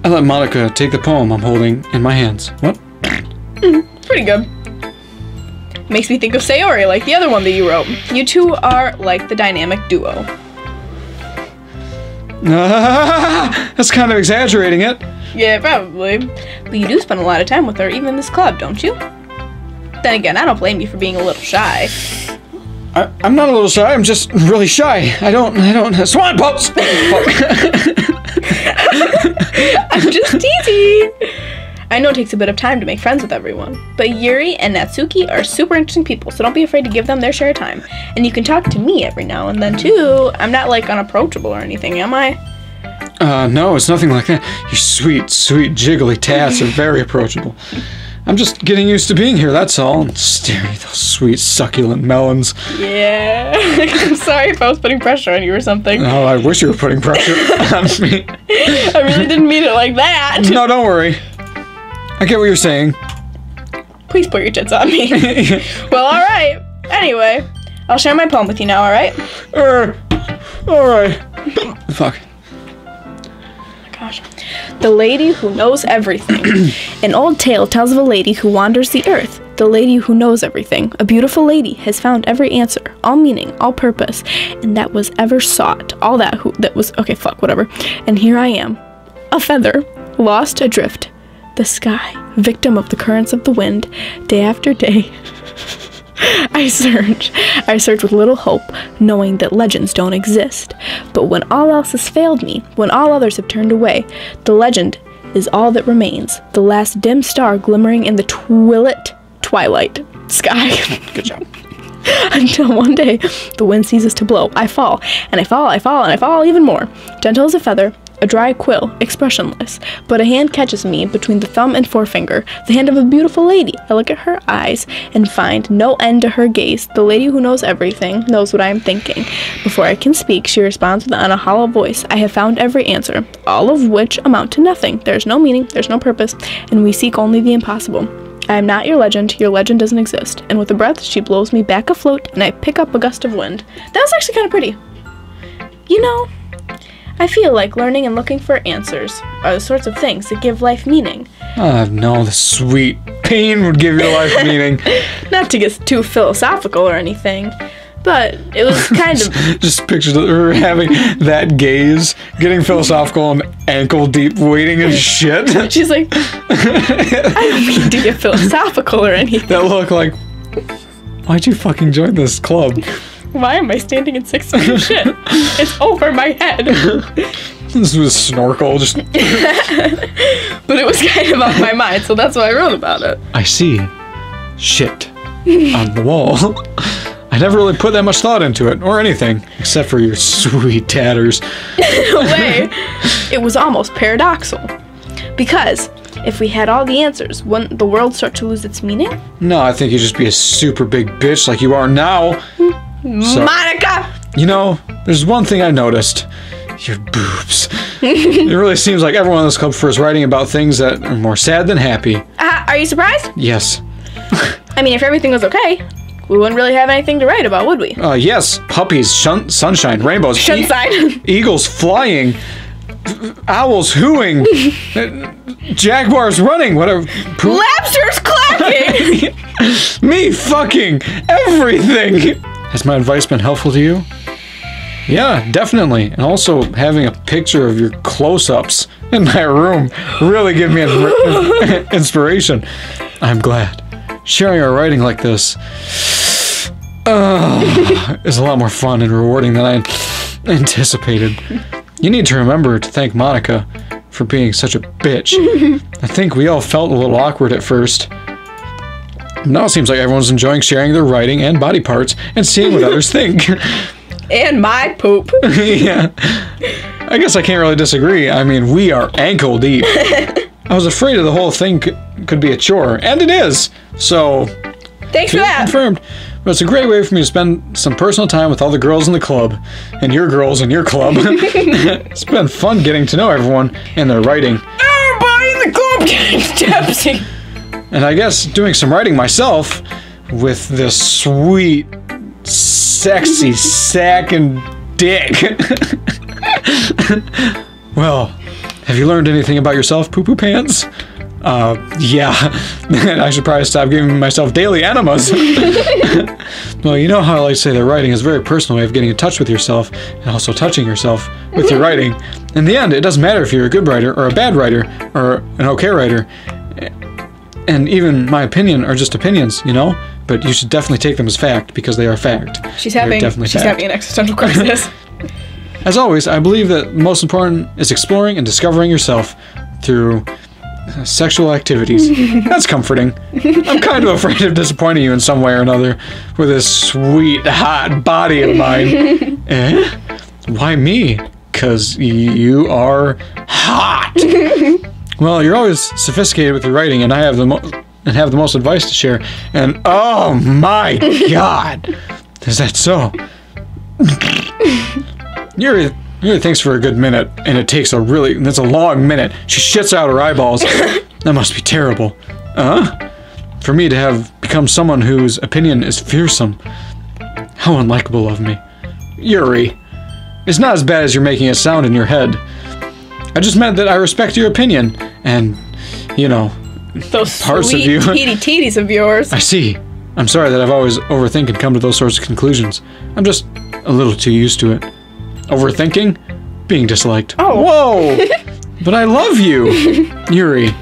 I let Monica take the poem I'm holding in my hands. What? Pretty good. Makes me think of Sayori, like the other one that you wrote. You two are like the dynamic duo. That's kind of exaggerating it. Yeah, probably. But you do spend a lot of time with her, even in this club, don't you? Then again, I don't blame you for being a little shy. I'm not a little shy, I'm just really shy. I don't, swan pose! I'm just teasing. I know it takes a bit of time to make friends with everyone, but Yuri and Natsuki are super interesting people, so don't be afraid to give them their share of time. And you can talk to me every now and then, too. I'm not, like, unapproachable or anything, am I? No, it's nothing like that. Your sweet, sweet, jiggly tats are very approachable. I'm just getting used to being here, that's all. And staring at those sweet, succulent melons. Yeah. I'm sorry if I was putting pressure on you or something. Oh, I wish you were putting pressure on me. I really didn't mean it like that. No, don't worry. I get what you're saying. Please put your tits on me. Well, alright. Anyway, I'll share my poem with you now, alright? Alright. Fuck. Gosh. The Lady Who Knows Everything. An old tale tells of a lady who wanders the earth. The lady who knows everything. A beautiful lady has found every answer, all meaning, all purpose, and that was ever sought. All that was okay, fuck, whatever. And here I am, a feather, lost adrift. The sky, victim of the currents of the wind, day after day. I search with little hope, knowing that legends don't exist. But when all else has failed me, when all others have turned away, the legend is all that remains, the last dim star glimmering in the twilight sky. Good job. Until one day, the wind ceases to blow. I fall, and I fall, I fall, and I fall even more. Gentle as a feather, a dry quill, expressionless, but a hand catches me between the thumb and forefinger, the hand of a beautiful lady. I look at her eyes and find no end to her gaze. The lady who knows everything knows what I am thinking. Before I can speak, she responds in a hollow voice. I have found every answer, all of which amount to nothing. There's no meaning, there's no purpose, and we seek only the impossible. I am not your legend doesn't exist. And with a breath, she blows me back afloat, and I pick up a gust of wind. That was actually kind of pretty. You know, I feel like learning and looking for answers are the sorts of things that give life meaning. No, the sweet pain would give your life meaning. Not to get too philosophical or anything, but it was kind of... Just picture her having that gaze, getting philosophical and ankle deep waiting and shit. She's like, I don't mean to get philosophical or anything. That look like, why'd you fucking join this club? Why am I standing in 6 feet of shit? It's over my head. This was snorkel, just... But it was kind of on my mind, so that's why I wrote about it. I see shit on the wall. I never really put that much thought into it, or anything, except for your sweet tatters. In a way, it was almost paradoxical. Because if we had all the answers, wouldn't the world start to lose its meaning? No, I think you'd just be a super big bitch like you are now. So, Monica! You know, there's one thing I noticed. Your boobs. It really seems like everyone in this club is writing about things that are more sad than happy. Are you surprised? Yes. I mean, if everything was okay, we wouldn't really have anything to write about, would we? Yes. Puppies, sunshine, rainbows, Sunshine. eagles flying, owls hooing, jaguars running, whatever. Lobsters clapping! Me fucking everything! Has my advice been helpful to you? Yeah, definitely. And also having a picture of your close-ups in my room really gave me inspiration. I'm glad. Sharing our writing like this is a lot more fun and rewarding than I anticipated. You need to remember to thank Monica for being such a bitch. I think we all felt a little awkward at first. Now it seems like everyone's enjoying sharing their writing and body parts and seeing what others think. And my poop. Yeah. I guess I can't really disagree. I mean, we are ankle deep. I was afraid of the whole thing could be a chore, and it is. So, thanks for that. Confirmed. But it's a great way for me to spend some personal time with all the girls in the club, and your girls in your club. It's been fun getting to know everyone and their writing. Everybody in the club getting tipsy. And I guess doing some writing myself with this sweet, sexy sack and dick. Well, Have you learned anything about yourself, Poo Poo Pants? Yeah. I should probably stop giving myself daily enemas. Well, you know how I like to say that writing is a very personal way of getting in touch with yourself and also touching yourself with your writing. In the end, it doesn't matter if you're a good writer or a bad writer or an okay writer. And even my opinion are just opinions, you know? But you should definitely take them as fact because they are fact. She's having an existential crisis. As always, I believe that most important is exploring and discovering yourself through sexual activities. That's comforting. I'm kind of afraid of disappointing you in some way or another with this sweet, hot body of mine. Eh? Why me? 'Cause you are hot. Well, you're always sophisticated with your writing, and I have the most advice to share. And oh my God, is that so? Yuri thinks for a good minute, and that's a long minute. She shits out her eyeballs. That must be terrible. For me to have become someone whose opinion is fearsome. How unlikable of me. Yuri, it's not as bad as you're making it sound in your head. I just meant that I respect your opinion, and, you know, those parts sweet of you. teety-teeties of yours. I see. I'm sorry that I've always overthink and come to those sorts of conclusions. I'm just a little too used to it. Overthinking? Being disliked. Oh. Whoa! But I love you! Yuri.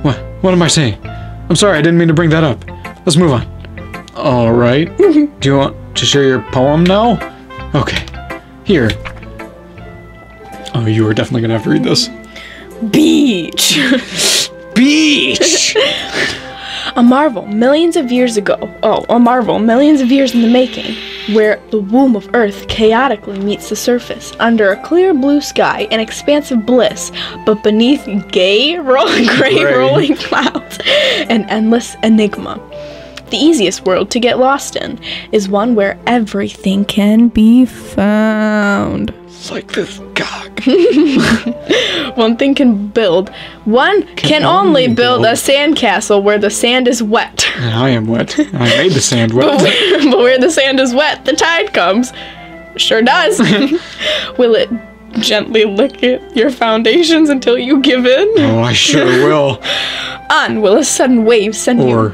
What am I saying? I'm sorry, I didn't mean to bring that up. Let's move on. Alright. Do you want to share your poem now? Okay. Here. Oh, you are definitely gonna have to read this. Beach! Beach! A marvel millions of years in the making, where the womb of Earth chaotically meets the surface, under a clear blue sky, an expansive bliss, but beneath gray rolling clouds, an endless enigma. The easiest world to get lost in is one where everything can be found. It's like this cock. One can only build a sandcastle where the sand is wet. And I am wet. I made the sand wet. But where the sand is wet, the tide comes. Sure does. Will it gently lick at your foundations until you give in? Oh, I sure will. Will a sudden wave send you...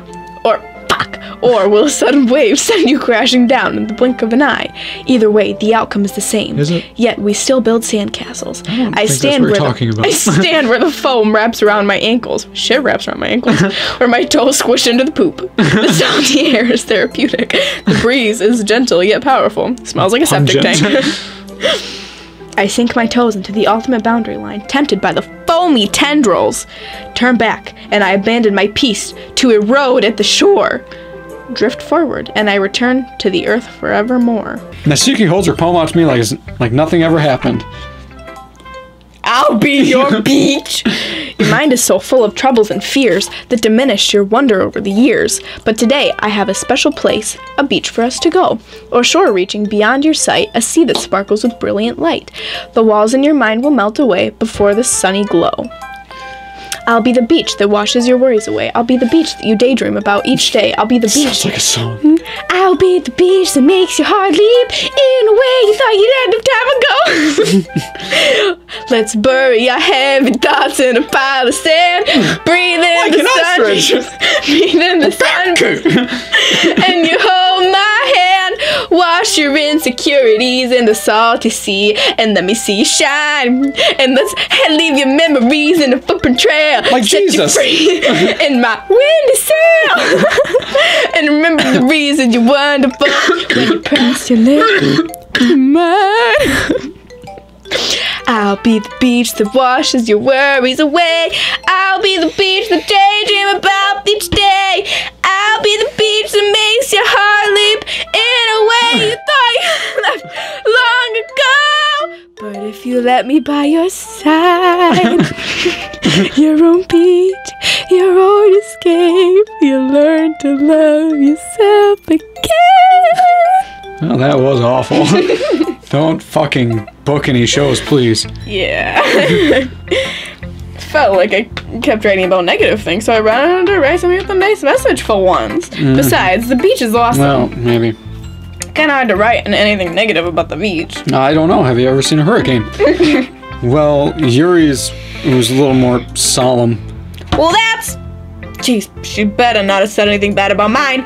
Or will a sudden wave send you crashing down in the blink of an eye? Either way, the outcome is the same. Is it? Yet we still build sandcastles. I stand where the foam wraps around my ankles. Shit wraps around my ankles. Or my toes squish into the poop. The salty air is therapeutic. The breeze is gentle yet powerful. Smells like a septic tank. I sink my toes into the ultimate boundary line, tempted by the foamy tendrils. Turn back, and I abandon my peace to erode at the shore. Drift forward, and I return to the earth forevermore. Natsuki holds her poem out to me like nothing ever happened. I'll be your beach! Your mind is so full of troubles and fears that diminish your wonder over the years. But today, I have a special place, a beach for us to go. Or shore reaching beyond your sight, a sea that sparkles with brilliant light. The walls in your mind will melt away before the sunny glow. I'll be the beach that washes your worries away. I'll be the beach that you daydream about each day. I'll be the beach. Sounds like a song. I'll be the beach that makes your heart leap in a way you thought you'd end of time ago. Let's bury our heavy thoughts in a pile of sand. Breathe in the sun. Breathe in the sun. And you hold my hand. Wash your insecurities in the salty sea. And let me see you shine. And let's leave your memories in a footprint trail. Like Jesus. In my windy sail. And remember the reason you're wonderful when you press your lips to mine. I'll be the beach that washes your worries away. I'll be the beach that daydream about each day. I'll be the beach that makes your heart leap in a way you thought you left long ago. But if you let me by your side, your own beach, your own escape, you'll learn to love yourself again. Well, that was awful. Don't fucking book any shows, please. Yeah. Felt like I kept writing about negative things, so I wanted to write something with a nice message for once. Besides, the beach is awesome. Well, maybe. Kind of hard to write anything negative about the beach. I don't know. Have you ever seen a hurricane? Well, Yuri's was a little more solemn. Well, that's... Jeez, she better not have said anything bad about mine.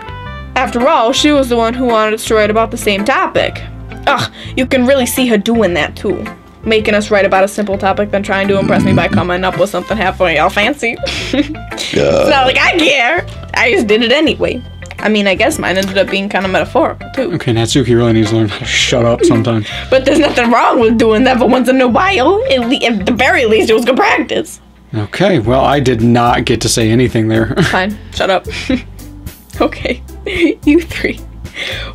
After all, she was the one who wanted us to write about the same topic. Ugh, you can really see her doing that, too. Making us write about a simple topic, then trying to impress me by coming up with something halfway all fancy. It's not like I care. I just did it anyway. I mean, I guess mine ended up being kind of metaphorical, too. Okay, Natsuki really needs to learn how to shut up sometimes. But there's nothing wrong with doing that for once in a while. At the very least, it was good practice. Okay, well, I did not get to say anything there. Fine, shut up. Okay, you three.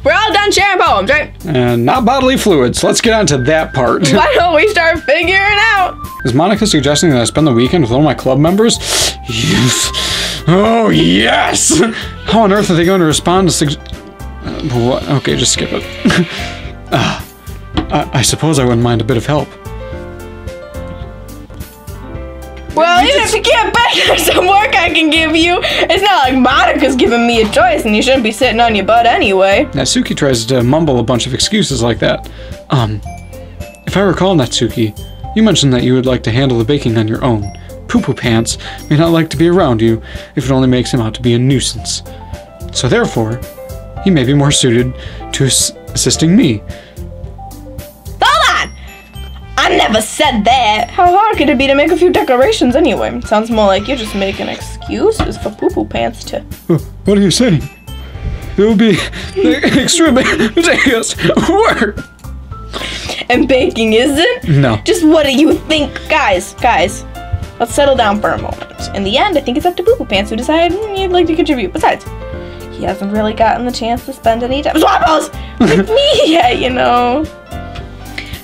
We're all done sharing poems, right? Not bodily fluids. Let's get on to that part. Why don't we start figuring out? Is Monica suggesting that I spend the weekend with one of my club members? Yes. Oh, yes! How on earth are they going to respond to what? Okay, just skip it. I suppose I wouldn't mind a bit of help. Well, even if you can't bet there's some work I can give you, it's not like Monica's giving me a choice and you shouldn't be sitting on your butt anyway. Natsuki tries to mumble a bunch of excuses like that. If I recall, Natsuki, you mentioned that you would like to handle the baking on your own. Poo-Poo Pants may not like to be around you if it only makes him out to be a nuisance. So therefore, he may be more suited to assisting me. Hold on! I never said that. How hard could it be to make a few decorations anyway? Sounds more like you're just making excuses for Poo-Poo Pants to... What are you saying? It would be extremely ridiculous work. And baking isn't? No. Just what do you think? Guys, let's settle down for a moment. In the end, I think it's up to Poo-Poo Pants to decide you'd like to contribute. Besides, he hasn't really gotten the chance to spend any time Swappos with me yet, you know.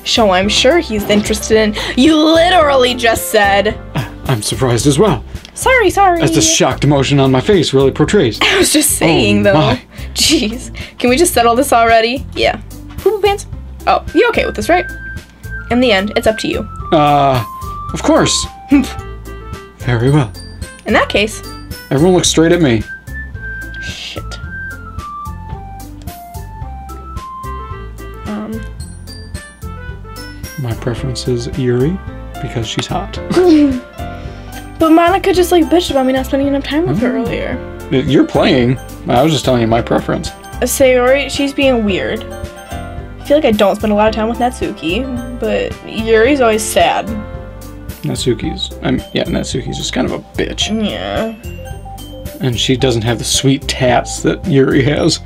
So I'm sure he's interested in... You literally just said... I'm surprised as well. Sorry. As the shocked emotion on my face really portrays. I was just saying, though. My. Jeez. Can we just settle this already? Yeah. Poo-Poo Pants? Oh, you okay with this, right? In the end, it's up to you. Of course. Very well. In that case... Everyone looks straight at me. Shit. My preference is Yuri, because she's hot. But Monica just like bitched about me not spending enough time with her earlier. You're playing. I was just telling you my preference. Sayori, she's being weird. I feel like I don't spend a lot of time with Natsuki, but Yuri's always sad. Natsuki's just kind of a bitch. Yeah. And she doesn't have the sweet tats that Yuri has.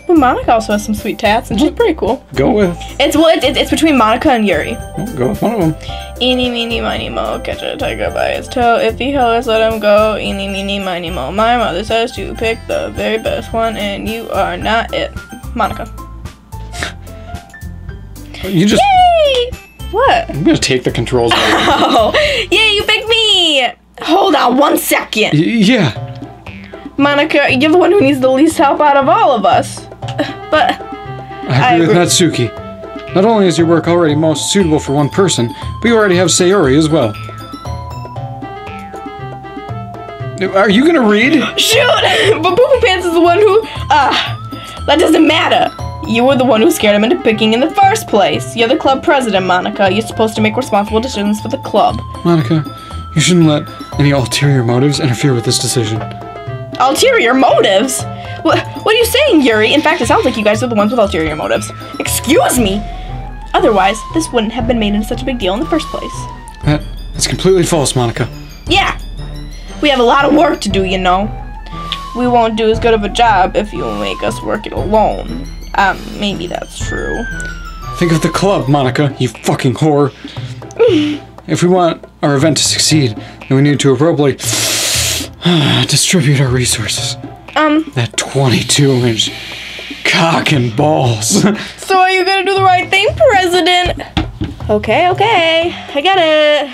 But Monica also has some sweet tats, and she's pretty cool. Go with. It's between Monica and Yuri. Well, go with one of them. Eeny, meeny, miny, mo, catch a tiger by its toe. If he hollers, let him go. Eeny, meeny, miny, mo. My mother says to pick the very best one, and you are not it. Monica. You just... Yay! What? I'm gonna take the controls away. Oh, yeah, you picked me! Hold on 1 second. Yeah. Monica, you're the one who needs the least help out of all of us. But... I agree with Natsuki. Not only is your work already most suitable for one person, but you already have Sayori as well. Are you gonna read? Shoot! But Poo-Poo Pants is the one who... that doesn't matter. You were the one who scared him into picking in the first place. You're the club president, Monica. You're supposed to make responsible decisions for the club. Monica, you shouldn't let any ulterior motives interfere with this decision. Ulterior motives? What are you saying, Yuri? In fact, it sounds like you guys are the ones with ulterior motives. Excuse me! Otherwise, this wouldn't have been made into such a big deal in the first place. That's completely false, Monica. Yeah! We have a lot of work to do, you know. We won't do as good of a job if you make us work it alone. Maybe that's true. Think of the club, Monica, you fucking whore. If we want our event to succeed, then we need to appropriately distribute our resources. That 22-inch cock and balls. So are you gonna do the right thing, President? Okay, I get it.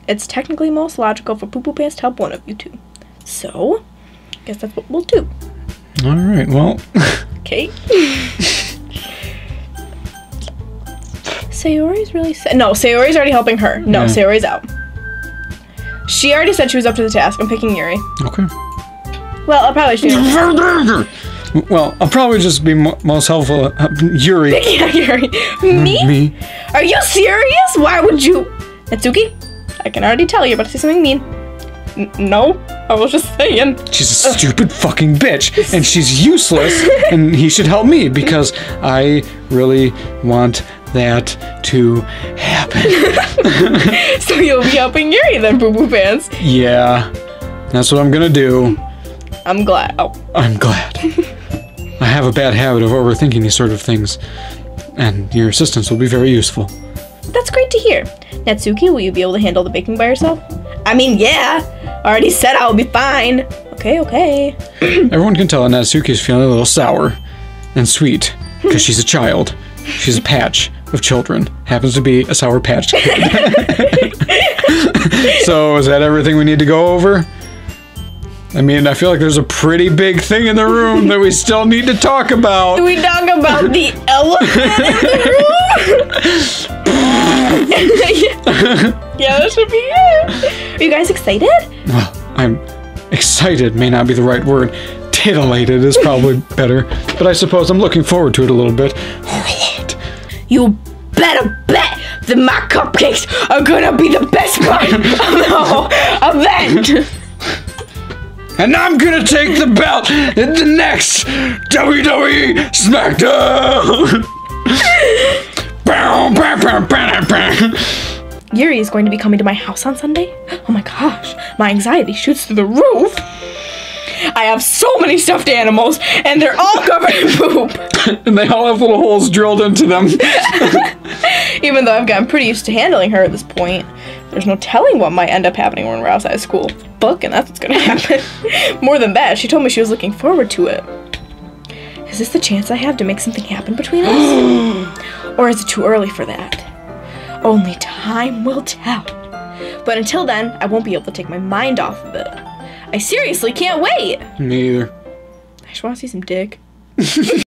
It's technically most logical for Poo-Poo Pants to help one of you two. So, guess that's what we'll do. Alright, well... Okay. Sayori's really sad. No, Sayori's already helping her. No, yeah. Sayori's out. She already said she was up to the task. I'm picking Yuri. Okay. Well, I'll probably just be most helpful. Yuri. Picking Yuri. Me? Me? Are you serious? Why would you? Natsuki, I can already tell you're about to say something mean. No, I was just saying. She's a stupid fucking bitch, and she's useless, and he should help me because I really want that to happen. So you'll be helping Yuri then, Boo Boo Pants. Yeah, that's what I'm gonna do. I'm glad. Oh. I'm glad. I have a bad habit of overthinking these sort of things, and your assistance will be very useful. That's great to hear. Natsuki, will you be able to handle the baking by yourself? I mean, yeah. Already said I'll be fine. Okay. Everyone can tell that Natsuki is feeling a little sour and sweet because she's a child. She's a patch of children. Happens to be a Sour Patch Kid. So, is that everything we need to go over? I mean, I feel like there's a pretty big thing in the room that we still need to talk about. Do we talk about the elephant in the room? Yeah, that should be it. Are you guys excited? Well, I'm excited, may not be the right word. Titillated is probably better. But I suppose I'm looking forward to it a little bit. Or a lot. You better bet that my cupcakes are gonna be the best part of the whole event. And I'm gonna take the belt in the next WWE SmackDown! Yuri is going to be coming to my house on Sunday? Oh my gosh, my anxiety shoots through the roof. I have so many stuffed animals, and they're all covered in poop. And they all have little holes drilled into them. Even though I've gotten pretty used to handling her at this point, there's no telling what might end up happening when we're outside of school. Book, and that's what's gonna happen. More than that, she told me she was looking forward to it. Is this the chance I have to make something happen between us? Or is it too early for that? Only time will tell. But until then, I won't be able to take my mind off of it. I seriously can't wait! Me either. I just want to see some dick.